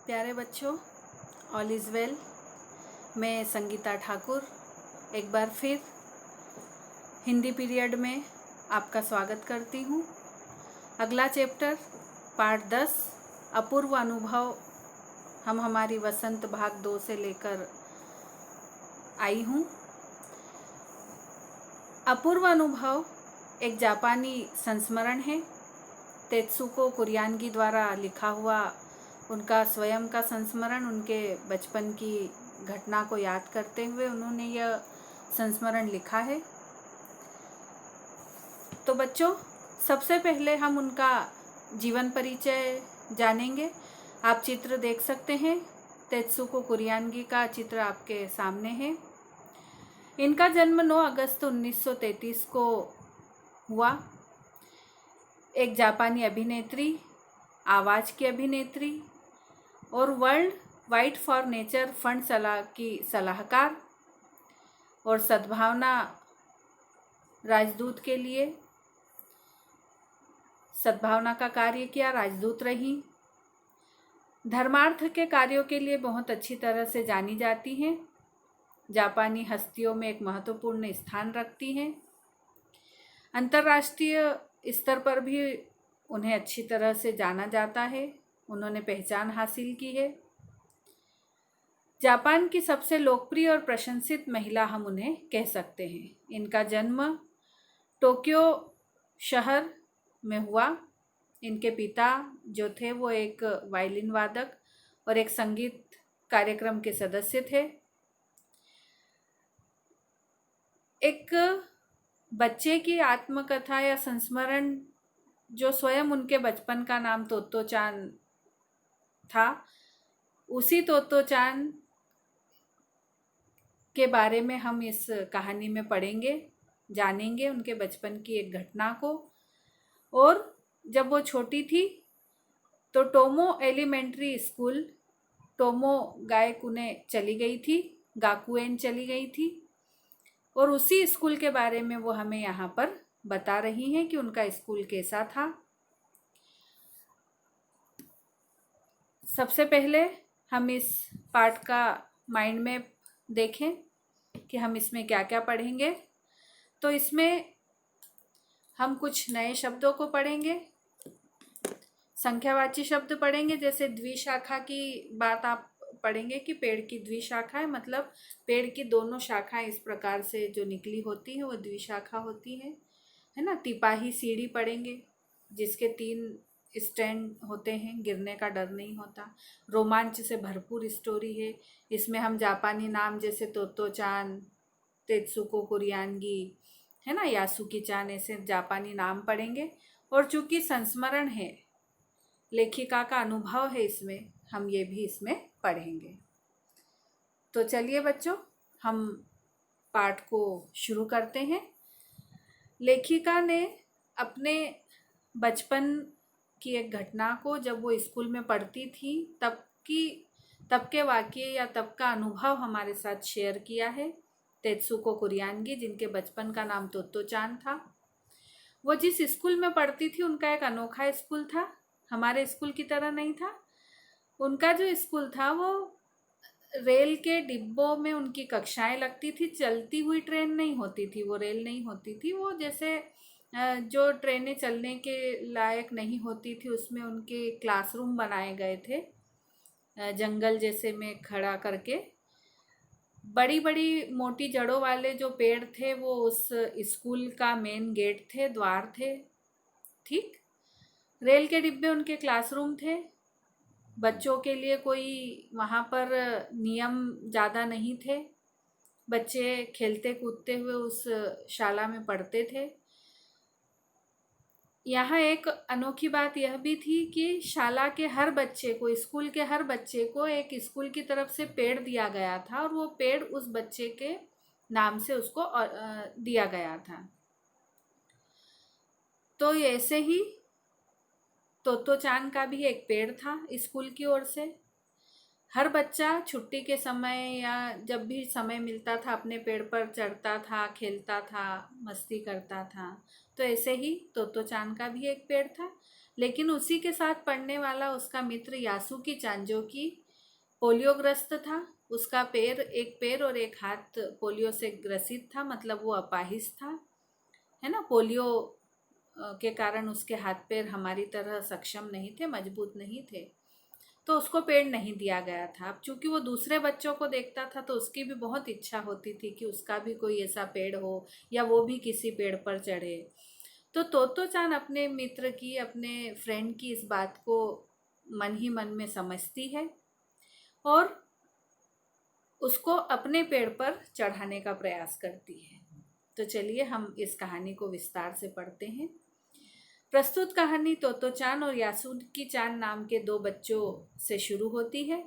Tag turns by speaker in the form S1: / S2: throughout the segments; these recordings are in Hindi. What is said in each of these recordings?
S1: प्यारे बच्चों, ऑल इज़ वेल। मैं संगीता ठाकुर एक बार फिर हिंदी पीरियड में आपका स्वागत करती हूँ। अगला चैप्टर पार्ट 10 अपूर्व अनुभव हम हमारी वसंत भाग 2 से लेकर आई हूँ। अपूर्व अनुभव एक जापानी संस्मरण है। तेत्सुको कुरियानगी द्वारा लिखा हुआ उनका स्वयं का संस्मरण, उनके बचपन की घटना को याद करते हुए उन्होंने यह संस्मरण लिखा है। तो बच्चों, सबसे पहले हम उनका जीवन परिचय जानेंगे। आप चित्र देख सकते हैं, तेत्सुको कुरियानगी का चित्र आपके सामने है। इनका जन्म 9 अगस्त 1933 को हुआ। एक जापानी अभिनेत्री, आवाज़ की अभिनेत्री और world wide for nature fund की सलाहकार और सद्भावना राजदूत के लिए सद्भावना का कार्य किया, राजदूत रही। धर्मार्थ के कार्यों के लिए बहुत अच्छी तरह से जानी जाती हैं। जापानी हस्तियों में एक महत्वपूर्ण स्थान रखती हैं। अंतर्राष्ट्रीय स्तर पर भी उन्हें अच्छी तरह से जाना जाता है, उन्होंने पहचान हासिल की है। जापान की सबसे लोकप्रिय और प्रशंसित महिला हम उन्हें कह सकते हैं। इनका जन्म टोक्यो शहर में हुआ। इनके पिता जो थे वो एक वायलिन वादक और एक संगीत कार्यक्रम के सदस्य थे। एक बच्चे की आत्मकथा या संस्मरण जो स्वयं उनके बचपन का नाम तोत्तो चान था, उसी तोत्तो चान के बारे में हम इस कहानी में पढ़ेंगे, जानेंगे उनके बचपन की एक घटना को। और जब वो छोटी थी तो टोमो एलिमेंट्री स्कूल, टोमो गायकुने चली गई थी, गाकुएन चली गई थी। और उसी स्कूल के बारे में वो हमें यहाँ पर बता रही हैं कि उनका स्कूल कैसा था। सबसे पहले हम इस पार्ट का माइंड मैप देखें कि हम इसमें क्या क्या पढ़ेंगे। तो इसमें हम कुछ नए शब्दों को पढ़ेंगे, संख्यावाची शब्द पढ़ेंगे। जैसे द्विशाखा की बात आप पढ़ेंगे कि पेड़ की द्विशाखा है, मतलब पेड़ की दोनों शाखाएं इस प्रकार से जो निकली होती है वो द्विशाखा होती है ना। तिपाही सीढ़ी पढ़ेंगे जिसके 3 स्टैंड होते हैं, गिरने का डर नहीं होता। रोमांच से भरपूर स्टोरी है। इसमें हम जापानी नाम जैसे तोत्तो चान, तेत्सुको कुरियानगी है ना, यासुकी चान, ऐसे जापानी नाम पढ़ेंगे। और चूंकि संस्मरण है, लेखिका का अनुभव है, इसमें हम ये भी इसमें पढ़ेंगे। तो चलिए बच्चों, हम पाठ को शुरू करते हैं। लेखिका ने अपने बचपन की एक घटना को, जब वो स्कूल में पढ़ती थी तब के वाक्य या तब का अनुभव हमारे साथ शेयर किया है। तेत्सुको कुरियानगी, जिनके बचपन का नाम तोत्तो चान था, वो जिस स्कूल में पढ़ती थी उनका एक अनोखा स्कूल था, हमारे स्कूल की तरह नहीं था। उनका जो स्कूल था वो रेल के डिब्बों में उनकी कक्षाएं लगती थी। चलती हुई ट्रेन नहीं होती थी, वो रेल नहीं होती थी, वो जैसे जो ट्रेनें चलने के लायक नहीं होती थी उसमें उनके क्लासरूम बनाए गए थे, जंगल जैसे में खड़ा करके। बड़ी बड़ी मोटी जड़ों वाले जो पेड़ थे वो उस स्कूल का मेन गेट थे, द्वार थे। ठीक, रेल के डिब्बे उनके क्लासरूम थे। बच्चों के लिए कोई वहाँ पर नियम ज़्यादा नहीं थे, बच्चे खेलते कूदते हुए उस शाला में पढ़ते थे। यहाँ एक अनोखी बात यह भी थी कि शाला के हर बच्चे को, स्कूल के हर बच्चे को एक स्कूल की तरफ से पेड़ दिया गया था और वो पेड़ उस बच्चे के नाम से उसको दिया गया था। तो ऐसे ही तोत्तो चान का भी एक पेड़ था स्कूल की ओर से। हर बच्चा छुट्टी के समय या जब भी समय मिलता था अपने पेड़ पर चढ़ता था, खेलता था, मस्ती करता था। तो ऐसे ही तोतो चान का भी एक पेड़ था, लेकिन उसी के साथ पढ़ने वाला उसका मित्र यासुकी चान, जो कि पोलियोग्रस्त था। उसका एक पैर और एक हाथ पोलियो से ग्रसित था, मतलब वो अपाहिज था, है ना। पोलियो के कारण उसके हाथ पैर हमारी तरह सक्षम नहीं थे, मजबूत नहीं थे, तो उसको पेड़ नहीं दिया गया था। अब चूंकि वो दूसरे बच्चों को देखता था तो उसकी भी बहुत इच्छा होती थी कि उसका भी कोई ऐसा पेड़ हो या वो भी किसी पेड़ पर चढ़े। तो तोतो चान अपने मित्र की, अपने फ्रेंड की इस बात को मन ही मन में समझती है और उसको अपने पेड़ पर चढ़ाने का प्रयास करती है। तो चलिए हम इस कहानी को विस्तार से पढ़ते हैं। प्रस्तुत कहानी तोतो चान और यासुकी चान नाम के दो बच्चों से शुरू होती है।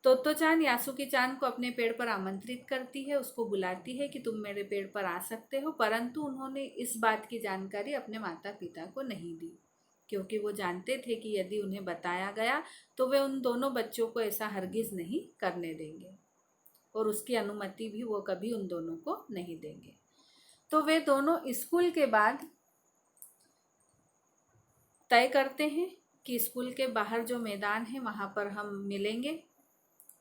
S1: तोतो चान यासुकी चान को अपने पेड़ पर आमंत्रित करती है, उसको बुलाती है कि तुम मेरे पेड़ पर आ सकते हो, परंतु उन्होंने इस बात की जानकारी अपने माता पिता को नहीं दी, क्योंकि वो जानते थे कि यदि उन्हें बताया गया तो वे उन दोनों बच्चों को ऐसा हरगिज नहीं करने देंगे और उसकी अनुमति भी वो कभी उन दोनों को नहीं देंगे। तो वे दोनों स्कूल के बाद तय करते हैं कि स्कूल के बाहर जो मैदान है वहाँ पर हम मिलेंगे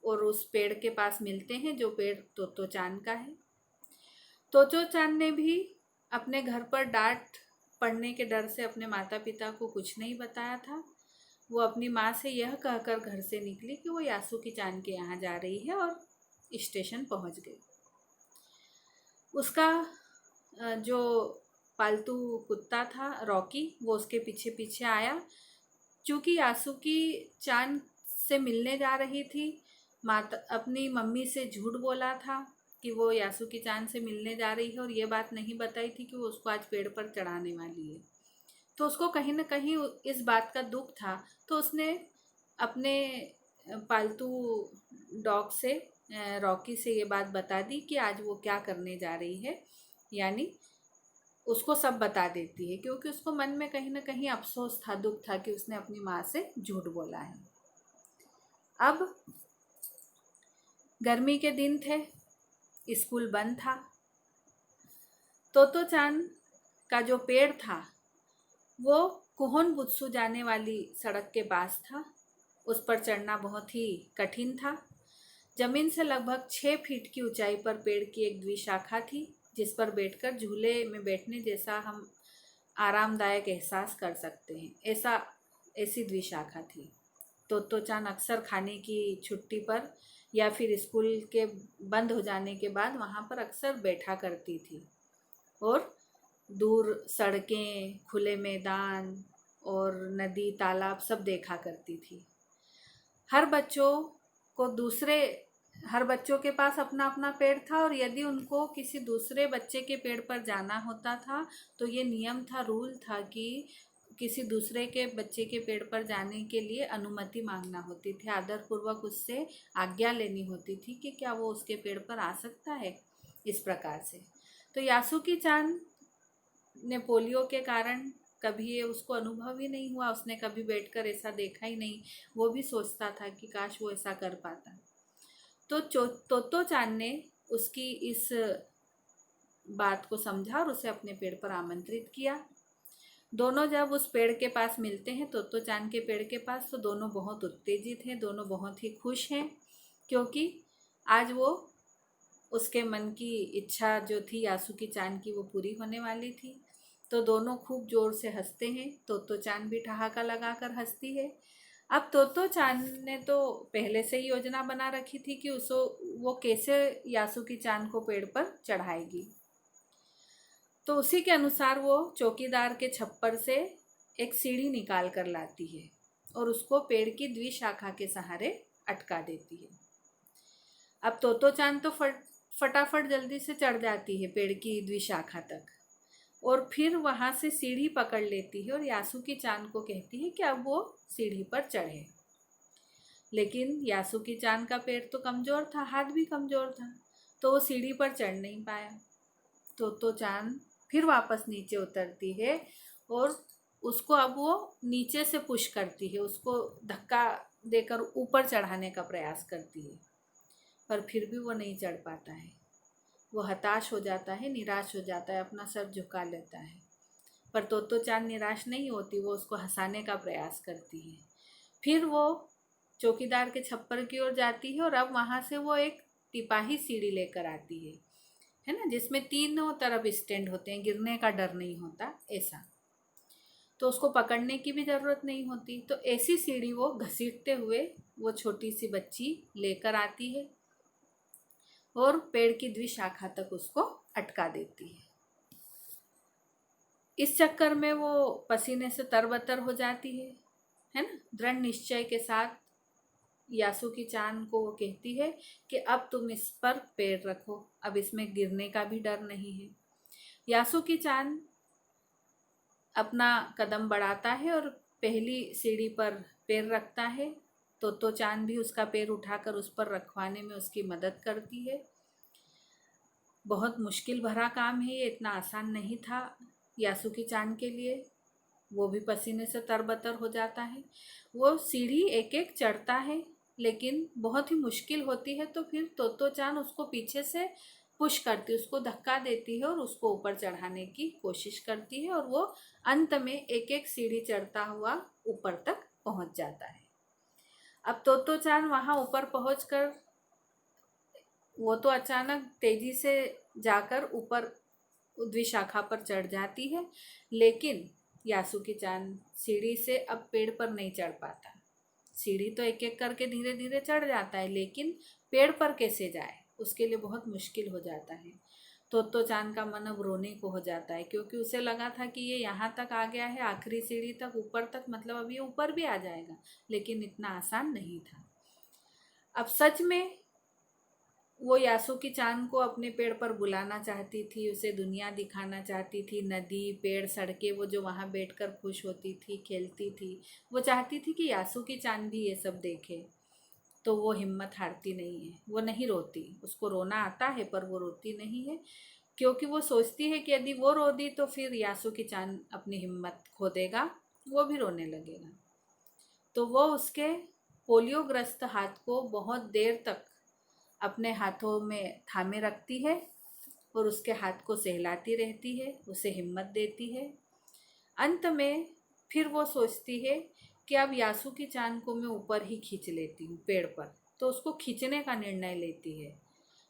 S1: और उस पेड़ के पास मिलते हैं जो पेड़ तोतो चान का है। तोतो चान ने भी अपने घर पर डांट पड़ने के डर से अपने माता पिता को कुछ नहीं बताया था। वो अपनी माँ से यह कहकर घर से निकली कि वो यासुकी चान के यहाँ जा रही है और स्टेशन पहुँच गई। उसका जो पालतू कुत्ता था रॉकी, वो उसके पीछे पीछे आया। चूँकि यासुकी चान से मिलने जा रही थी, माता अपनी मम्मी से झूठ बोला था कि वो यासुकी चान से मिलने जा रही है और ये बात नहीं बताई थी कि वो उसको आज पेड़ पर चढ़ाने वाली है। तो उसको कहीं ना कहीं इस बात का दुख था, तो उसने अपने पालतू डॉग से, रॉकी से ये बात बता दी कि आज वो क्या करने जा रही है, यानी उसको सब बता देती है, क्योंकि उसको मन में कहीं ना कहीं अफसोस था, दुख था कि उसने अपनी माँ से झूठ बोला है। अब गर्मी के दिन थे, स्कूल बंद था। तोतो चान का जो पेड़ था वो कुहोन बुत्सु जाने वाली सड़क के पास था। उस पर चढ़ना बहुत ही कठिन था। जमीन से लगभग 6 फीट की ऊंचाई पर पेड़ की एक द्विशाखा थी, जिस पर बैठकर झूले में बैठने जैसा हम आरामदायक एहसास कर सकते हैं, ऐसी द्विशाखा थी। तोतो चान अक्सर खाने की छुट्टी पर या फिर स्कूल के बंद हो जाने के बाद वहाँ पर अक्सर बैठा करती थी और दूर सड़कें, खुले मैदान और नदी, तालाब सब देखा करती थी। हर बच्चों को हर बच्चों के पास अपना अपना पेड़ था और यदि उनको किसी दूसरे बच्चे के पेड़ पर जाना होता था तो ये नियम था, रूल था कि किसी दूसरे के बच्चे के पेड़ पर जाने के लिए अनुमति मांगना होती थी, आदरपूर्वक उससे आज्ञा लेनी होती थी कि क्या वो उसके पेड़ पर आ सकता है, इस प्रकार से। तो यासुकी चान ने पोलियो के कारण कभी ये उसको अनुभव ही नहीं हुआ, उसने कभी बैठकर ऐसा देखा ही नहीं। वो भी सोचता था कि काश वो ऐसा कर पाता। तो तोतो चान ने उसकी इस बात को समझा और उसे अपने पेड़ पर आमंत्रित किया। दोनों जब उस पेड़ के पास मिलते हैं, तोतो चान के पेड़ के पास, तो दोनों बहुत उत्तेजित हैं, दोनों बहुत ही खुश हैं, क्योंकि आज वो उसके मन की इच्छा जो थी यासुकी चान की वो पूरी होने वाली थी। तो दोनों खूब जोर से हंसते हैं। तोतो चान भी ठहाका लगाकर हंसती है। अब तोतो चान ने तो पहले से ही योजना बना रखी थी कि वो कैसे यासुकी चान को पेड़ पर चढ़ाएगी। तो उसी के अनुसार वो चौकीदार के छप्पर से एक सीढ़ी निकाल कर लाती है और उसको पेड़ की द्विशाखा के सहारे अटका देती है। अब तोतो चान तो फटाफट जल्दी से चढ़ जाती है पेड़ की द्विशाखा तक और फिर वहाँ से सीढ़ी पकड़ लेती है और यासुकी चान को कहती है कि अब वो सीढ़ी पर चढ़े। लेकिन यासुकी चान का पैर तो कमज़ोर था, हाथ भी कमज़ोर था, तो वो सीढ़ी पर चढ़ नहीं पाया। तोतो चान फिर वापस नीचे उतरती है और उसको अब वो नीचे से पुश करती है, उसको धक्का देकर ऊपर चढ़ाने का प्रयास करती है, पर फिर भी वो नहीं चढ़ पाता है। वो हताश हो जाता है, निराश हो जाता है, अपना सर झुका लेता है। पर तोतो चान निराश नहीं होती, वो उसको हंसाने का प्रयास करती है। फिर वो चौकीदार के छप्पर की ओर जाती है और अब वहाँ से वो एक तिपाही सीढ़ी लेकर आती है ना, जिसमें तीनों तरफ स्टैंड होते हैं, गिरने का डर नहीं होता ऐसा। तो उसको पकड़ने की भी ज़रूरत नहीं होती। तो ऐसी सीढ़ी वो घसीटते हुए वो छोटी सी बच्ची लेकर आती है और पेड़ की द्विशाखा तक उसको अटका देती है। इस चक्कर में वो पसीने से तरबतर हो जाती है ना। दृढ़ निश्चय के साथ यासुकी चान को वो कहती है कि अब तुम इस पर पैर रखो, अब इसमें गिरने का भी डर नहीं है। यासुकी चान अपना कदम बढ़ाता है और पहली सीढ़ी पर पैर रखता है। तोतो चान भी उसका पैर उठाकर उस पर रखवाने में उसकी मदद करती है। बहुत मुश्किल भरा काम है ये, इतना आसान नहीं था यासुकी चान के लिए। वो भी पसीने से तरबतर हो जाता है। वो सीढ़ी एक एक चढ़ता है, लेकिन बहुत ही मुश्किल होती है। तो फिर तोतो चान उसको पीछे से पुश करती, उसको धक्का देती है और उसको ऊपर चढ़ाने की कोशिश करती है, और वो अंत में एक एक सीढ़ी चढ़ता हुआ ऊपर तक पहुंच जाता है। अब तोतो चान वहाँ ऊपर पहुंचकर वो तो अचानक तेजी से जाकर ऊपर द्विशाखा पर चढ़ जाती है, लेकिन यासुकी चान सीढ़ी से अब पेड़ पर नहीं चढ़ पाता। सीढ़ी तो एक एक करके धीरे धीरे चढ़ जाता है, लेकिन पेड़ पर कैसे जाए उसके लिए बहुत मुश्किल हो जाता है। तोतो चान का मन अब रोने को हो जाता है, क्योंकि उसे लगा था कि ये यहाँ तक आ गया है, आखिरी सीढ़ी तक, ऊपर तक, मतलब अब ये ऊपर भी आ जाएगा, लेकिन इतना आसान नहीं था। अब सच में वो यासुकी चान को अपने पेड़ पर बुलाना चाहती थी, उसे दुनिया दिखाना चाहती थी, नदी, पेड़, सड़कें, वो जो वहाँ बैठकर खुश होती थी, खेलती थी। वो चाहती थी कि यासुकी चान भी ये सब देखे। तो वो हिम्मत हारती नहीं है, वो नहीं रोती। उसको रोना आता है पर वो रोती नहीं है, क्योंकि वो सोचती है कि यदि वो रो दी तो फिर यासुकी चान अपनी हिम्मत खो देगा, वो भी रोने लगेगा। तो वो उसके पोलियोग्रस्त हाथ को बहुत देर तक अपने हाथों में थामे रखती है और उसके हाथ को सहलाती रहती है, उसे हिम्मत देती है। अंत में फिर वो सोचती है कि अब यासुकी चान को मैं ऊपर ही खींच लेती हूँ पेड़ पर। तो उसको खींचने का निर्णय लेती है।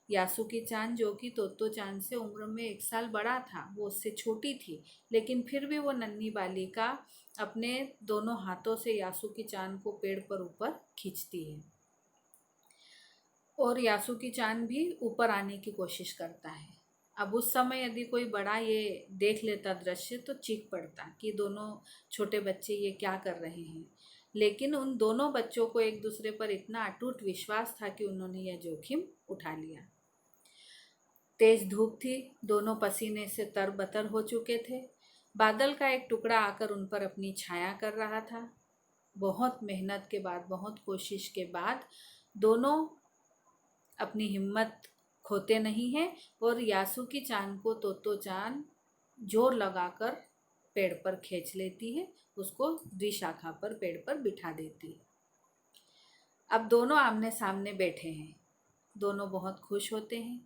S1: यासुकी चान, जो कि तोतो चान से उम्र में 1 साल बड़ा था, वो उससे छोटी थी, लेकिन फिर भी वो नन्ही बालिका अपने दोनों हाथों से यासुकी चान को पेड़ पर ऊपर खींचती है। और यासुकी चान भी ऊपर आने की कोशिश करता है। अब उस समय यदि कोई बड़ा ये देख लेता दृश्य तो चीख पड़ता कि दोनों छोटे बच्चे ये क्या कर रहे हैं। लेकिन उन दोनों बच्चों को एक दूसरे पर इतना अटूट विश्वास था कि उन्होंने यह जोखिम उठा लिया। तेज धूप थी, दोनों पसीने से तरबतर हो चुके थे। बादल का एक टुकड़ा आकर उन पर अपनी छाया कर रहा था। बहुत मेहनत के बाद, बहुत कोशिश के बाद दोनों अपनी हिम्मत खोते नहीं हैं और यासुकी चान को तोतो चान जोर लगाकर पेड़ पर खींच लेती है, उसको द्विशाखा पर पेड़ पर बिठा देती है। अब दोनों आमने सामने बैठे हैं, दोनों बहुत खुश होते हैं।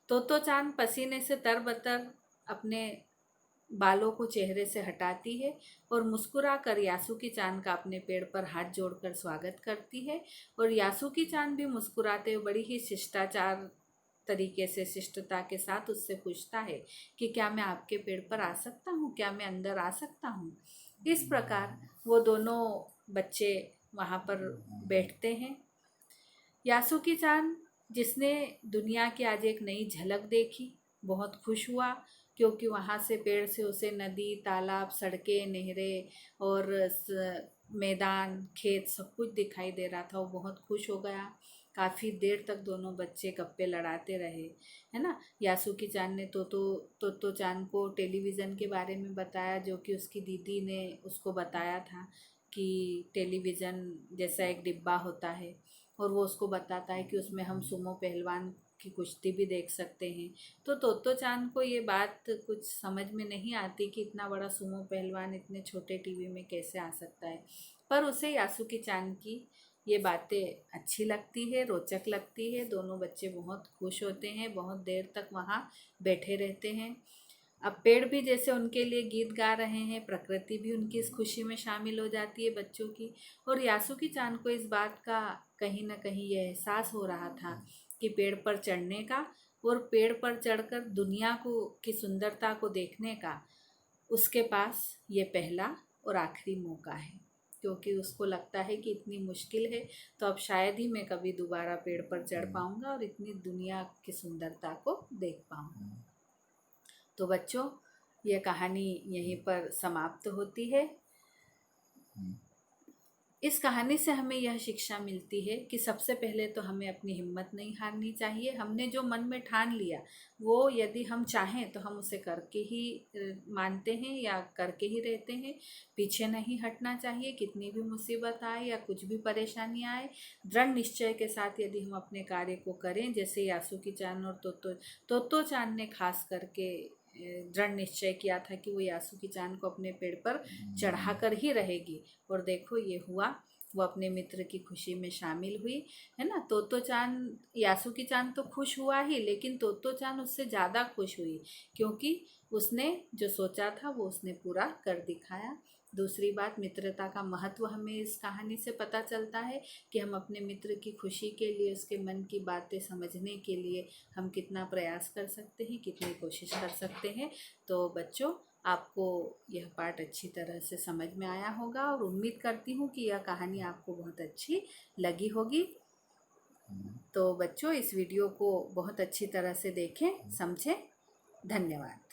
S1: तोतो चान पसीने से तरबतर अपने बालों को चेहरे से हटाती है और मुस्कुरा कर यासुकी चान का अपने पेड़ पर हाथ जोड़कर स्वागत करती है। और यासुकी चान भी मुस्कुराते हुए बड़ी ही शिष्टाचार तरीके से, शिष्टता के साथ उससे पूछता है कि क्या मैं आपके पेड़ पर आ सकता हूँ, क्या मैं अंदर आ सकता हूँ। इस प्रकार वो दोनों बच्चे वहाँ पर बैठते हैं। यासुकी चान, जिसने दुनिया की आज एक नई झलक देखी, बहुत खुश हुआ, क्योंकि वहाँ से पेड़ से उसे नदी, तालाब, सड़कें, नहरें और मैदान, खेत सब कुछ दिखाई दे रहा था। वो बहुत खुश हो गया। काफ़ी देर तक दोनों बच्चे गप्पे लड़ाते रहे, है ना। यासुकी चान ने तोतो चान को टेलीविज़न के बारे में बताया, जो कि उसकी दीदी ने उसको बताया था कि टेलीविज़न जैसा एक डिब्बा होता है, और वो उसको बताता है कि उसमें हम सुमो पहलवान की कुश्ती भी देख सकते हैं। तो तोतो चान को ये बात कुछ समझ में नहीं आती कि इतना बड़ा सुमो पहलवान इतने छोटे टीवी में कैसे आ सकता है, पर उसे यासुकी चान की ये बातें अच्छी लगती है, रोचक लगती है। दोनों बच्चे बहुत खुश होते हैं, बहुत देर तक वहाँ बैठे रहते हैं। अब पेड़ भी जैसे उनके लिए गीत गा रहे हैं, प्रकृति भी उनकी इस खुशी में शामिल हो जाती है बच्चों की। और यासुकी चान को इस बात का कहीं ना कहीं ये एहसास हो रहा था कि पेड़ पर चढ़ने का और पेड़ पर चढ़कर दुनिया को की सुंदरता को देखने का उसके पास ये पहला और आखिरी मौका है। क्योंकि उसको लगता है कि इतनी मुश्किल है तो अब शायद ही मैं कभी दोबारा पेड़ पर चढ़ पाऊँगा और इतनी दुनिया की सुंदरता को देख पाऊँगा। तो बच्चों, ये कहानी यहीं पर समाप्त होती है। इस कहानी से हमें यह शिक्षा मिलती है कि सबसे पहले तो हमें अपनी हिम्मत नहीं हारनी चाहिए। हमने जो मन में ठान लिया वो यदि हम चाहें तो हम उसे करके ही मानते हैं या करके ही रहते हैं। पीछे नहीं हटना चाहिए, कितनी भी मुसीबत आए या कुछ भी परेशानी आए, दृढ़ निश्चय के साथ यदि हम अपने कार्य को करें, जैसे यासुकी चान और तोतो चान ने खास करके दृढ़ निश्चय किया था कि वो यासुकी चान को अपने पेड़ पर चढ़ा कर ही रहेगी। और देखो ये हुआ, वो अपने मित्र की खुशी में शामिल हुई, है ना। तोतो चान, यासुकी चान तो खुश हुआ ही, लेकिन तोतो चान उससे ज़्यादा खुश हुई क्योंकि उसने जो सोचा था वो उसने पूरा कर दिखाया। दूसरी बात, मित्रता का महत्व हमें इस कहानी से पता चलता है कि हम अपने मित्र की खुशी के लिए, उसके मन की बातें समझने के लिए हम कितना प्रयास कर सकते हैं, कितनी कोशिश कर सकते हैं। तो बच्चों, आपको यह पाठ अच्छी तरह से समझ में आया होगा और उम्मीद करती हूँ कि यह कहानी आपको बहुत अच्छी लगी होगी। तो बच्चों, इस वीडियो को बहुत अच्छी तरह से देखें, समझें। धन्यवाद।